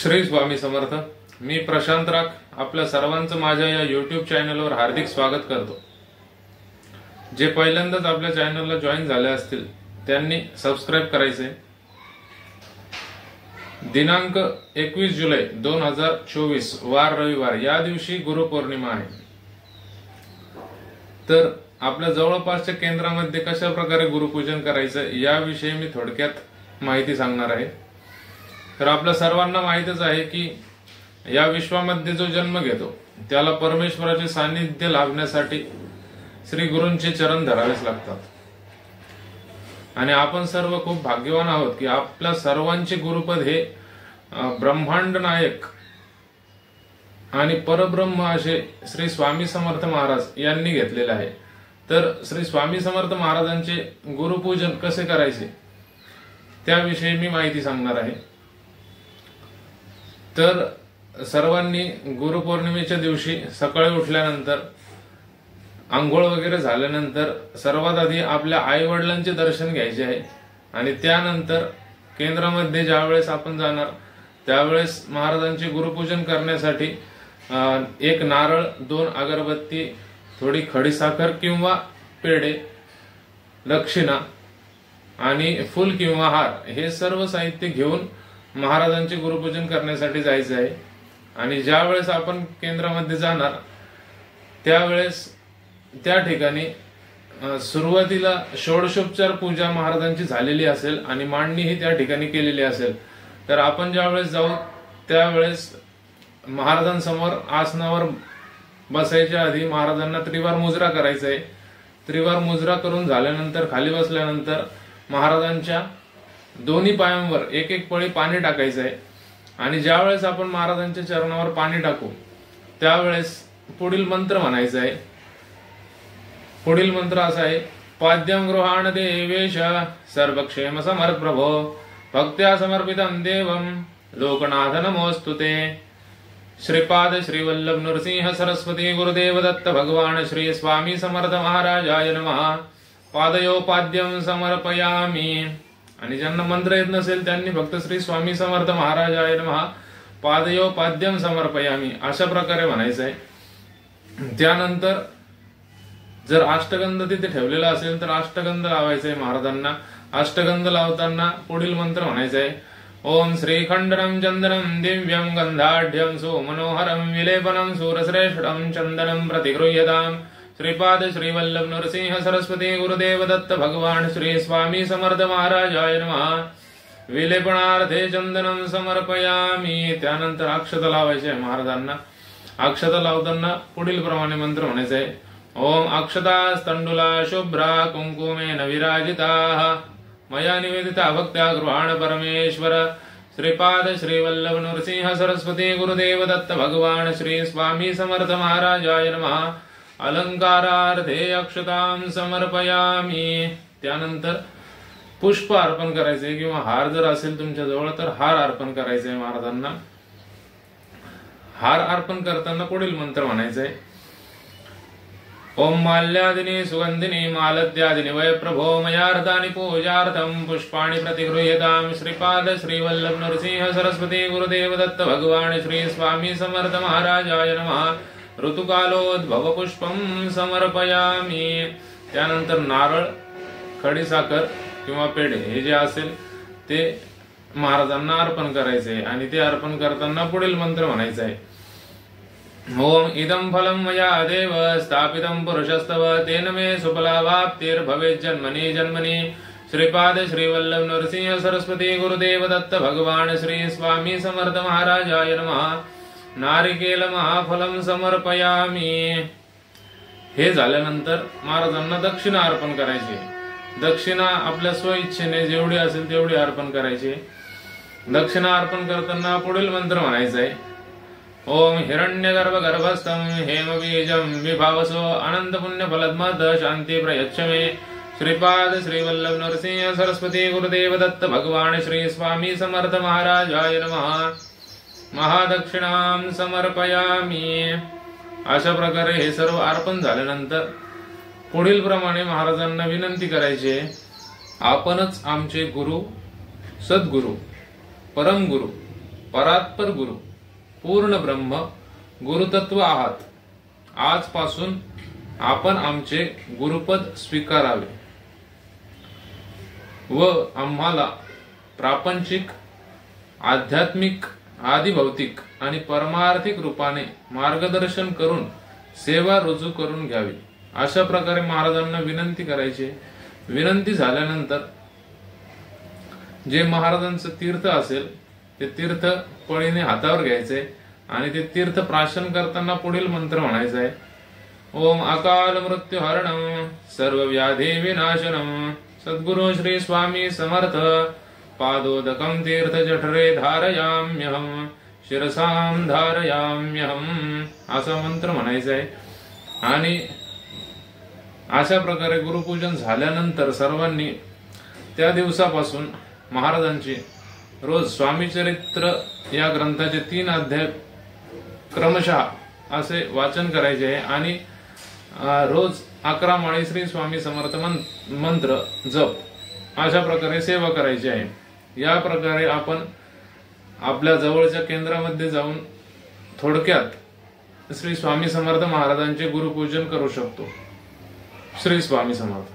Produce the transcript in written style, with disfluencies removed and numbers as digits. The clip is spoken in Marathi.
श्री स्वामी समर्थ। मी प्रशांत राख आपल्या सर्वांचं माझ्या या YouTube चॅनलवर हार्दिक स्वागत करतो। जे पहिल्यांदाच आपल्या चॅनलला जॉईन झाले असतील त्यांनी सबस्क्राइब करायचे। दिनांक 21 जुलै 2024 वार रविवार या दिवशी गुरुपौर्णिमा आहे। तर आपल्या जवळपासच्या केंद्रामध्ये कशा प्रकारे गुरुपूजन करायचं याविषयी मी थोडक्यात माहिती सांगणार आहे। तर आपल्या सर्वांना माहितच आहे की या विश्वामध्ये जो जन्म घेतो त्याला परमेश्वराचे सानिध्य लाभण्यासाठी श्री गुरूंचे चरण धरावेच लागतात। आणि आपण सर्व खूप भाग्यवान आहोत की आपल्या सर्वांचे गुरुपद हे ब्रह्मांड नायक आणि परब्रह्म असे श्री स्वामी समर्थ महाराज यांनी घेतलेले आहे। तर श्री स्वामी समर्थ महाराजांचे गुरुपूजन कसे करायचे त्याविषयी मी माहिती सांगणार आहे। तर सर्वांनी गुरुपौर्णिमेच्या दिवशी सकाळी उठल्यानंतर आंघोळ वगैरे झाल्यानंतर सर्वात आधी आपल्या आई वडिलांचे दर्शन घ्यायचे आहे आणि त्यानंतर केंद्रामध्ये ज्यावेळेस आपण जाणार त्यावेळेस महाराजांचे गुरुपूजन करण्यासाठी एक नारळ, 2 अगरबत्ती, थोडी खडीसाखर किंवा पेढे, दक्षिणा आणि फूल किंवा हार हे सर्व साहित्य घेऊन महाराजांचे गुरुपूजन करण्यासाठी जायचे आहे। आणि ज्या वेळेस आपण केंद्रामध्ये जाणार त्यावेळेस त्या ठिकाणी सुरुवातीला षोडशोपचार पूजा महाराजांची झालेली असेल आणि मांडणी ही त्या ठिकाणी केलेली असेल। तर आपण ज्या वेळेस जाऊ त्यावेळेस महाराजांसमोर आसनावर बसायच्या आधी महाराजांना त्रिवार मुजरा करायचा आहे। त्रिवार मुजरा करून झाल्यानंतर खाली बसल्यानंतर महाराजांच्या दोन्ही पायांवर एक एक पळी पाणी टाकायचं आहे। आणि ज्या वेळेस आपण महाराजांच्या चरणावर पाणी टाकू त्यावेळेस पुढील मंत्र म्हणायचा आहे। पुढील मंत्र असा आहे, पाद्यं गृहाण देवेश सर्वक्षेम समर्थ प्रभो भक्त्या समर्पितं देवं लोकनाथ नमोस्तुते। श्रीपाद श्री वल्लभ नृसिंह सरस्वती गुरुदेव दत्त भगवान श्री स्वामी समर्थ महाराजाय नमः। पादयो पाद्यं समर्पयामि। आणि ज्यांना मंत्र येत नसेल त्यांनी फक्त श्री स्वामी समर्थ महाराजाय नमः पादयो पाद्यं समर्पयामि अशा प्रकारे म्हणायचं आहे। त्यानंतर जर अष्टगंध तिथे ठेवलेला असेल तर अष्टगंध लावायचं आहे महाराजांना। अष्टगंध लावताना पुढील मंत्र म्हणायचा आहे, ओम श्रीखंडनं चंदनं दिव्यं गंधाढ्यं सुमनोहरं विलेपनं सूरश्रेष्ठं चंदनं प्रतिगृह्यताम्। श्रीपाद श्री वल्लभ नृसिंह सरस्वती गुरुदेव दत्त भगवान श्री स्वामी समर्थ महाराजाय नमः। विलेपनार्थे चंदनं समर्पयामि। त्यानंतर अक्षता लावायचे महाराजांना। अक्षता लावताना पुढील प्रमाणे मंत्र म्हणायचे आहे, ओम अक्षतास्तंडुला शुभ्रा कुंकुमेन विराजिताः मया निवेदिता भक्त्या गृहाण परमेश्वर। श्रीपाद श्री वल्लभ नृसिंह सरस्वती गुरुदेव दत्त भगवान श्री स्वामी समर्थ महाराजाय नमः। अलंकारार्थे अक्षतां समर्पयामि। त्यानंतर पुष्प अर्पण करायचे किंवा हार जर असेल तुमच्या जवळ तर हार अर्पण करायचे महाराजांना। हार अर्पण करताना पुढील मंत्र म्हणायचे, ओम माल्यादिनी सुगंधिनी मालद्यादिनी वय प्रभो मयार्धानि पूजार्थं पुष्पाणि प्रतिगृह्यताम्। श्रीपाद श्री वल्लभ नृसिंह सरस्वती गुरुदेव दत्त भगवान श्री स्वामी समर्थ महाराजाय नमः। ऋतुकालोद्भव पुष्पं समर्पयामि। त्यानंतर नारळ, खडीसाखर किंवा पेढे हे जे असेल ते महाराजांना अर्पण करायचे आणि ते अर्पण करताना पुढील मंत्र म्हणायचा आहे, ओम इदं फलं मया देव स्थापितं पुरुषस्तव तेन मे सुफलावाप्तिर्भवेत् जन्मनि जन्मनि। श्रीपाद श्री वल्लभ नृसिंह सरस्वती गुरुदेव दत्त भगवान श्री स्वामी समर्थ महाराजाय नमः। नारिकेल महाफलम समर्पयामि। हे झाल्यानंतर महाराजांना दक्षिणा अर्पण करायची। दक्षिणा आपल्या स्वइच्छेने जेवढी असेल तेवढी अर्पण करायची। दक्षिणा अर्पण करताना पुढील मंत्र म्हणायचा आहे, ओम हिरण्यगर्भ गर्भस्थं हेमबीजं विभावसो अनंत पुण्य फलद्मद शांती प्रयच्छ मे। श्रीपाद श्री वल्लभ नृसिंह सरस्वती गुरुदेव दत्त भगवान श्री स्वामी समर्थ महाराजाय नमः। महादक्षिणां समर्पयामि। अशा प्रकारे हे सर्व अर्पण झाल्यानंतर पुढील प्रमाणे महाराजांना विनंती करायची, आपणच आमचे गुरु, सद्गुरु, परमगुरु परात्पर गुरु, पूर्ण ब्रह्म, गुरुतत्व आहात. आजपासून आपण आमचे गुरुपद स्वीकारावे व आम्हाला प्रापंचिक, आध्यात्मिक, आदिभौतिक आणि परमार्थिक रूपाने मार्गदर्शन करून सेवा रुजू करून घ्यावी. अशा प्रकारे महाराजांना विनंती करायची. विनंती झाल्यानंतर जे महाराजांचं तीर्थ असेल ते तीर्थ पळीने हातावर घ्यायचे आणि ते तीर्थ प्राशन करताना पुढील मंत्र म्हणायचा आहे. ओम अकाल मृत्यू हरणम सर्व व्याधी विनाशनम सद्गुरु श्री स्वामी समर्थ पादोदकम तीर्थ जठरे धारयाम्यहम शिरसाम धारयाम्यहम असा मंत्र म्हणायचा आहे. आणि अशा प्रकारे गुरुपूजन झाल्यानंतर सर्वांनी त्या दिवसापासून महाराजांची रोज स्वामी चरित्र या ग्रंथाचे 3 अध्याय क्रमशः असे वाचन करायचे आहे आणि रोज 11 माळी श्री स्वामी समर्थ मंत्र जप अशा प्रकारे सेवा करायची आहे. या प्रकारे आपण आपल्या जवळच्या केंद्रामध्ये जाऊन थोडक्यात श्री स्वामी समर्थ महाराजांचे गुरुपूजन करू शकतो. श्री स्वामी समर्थ.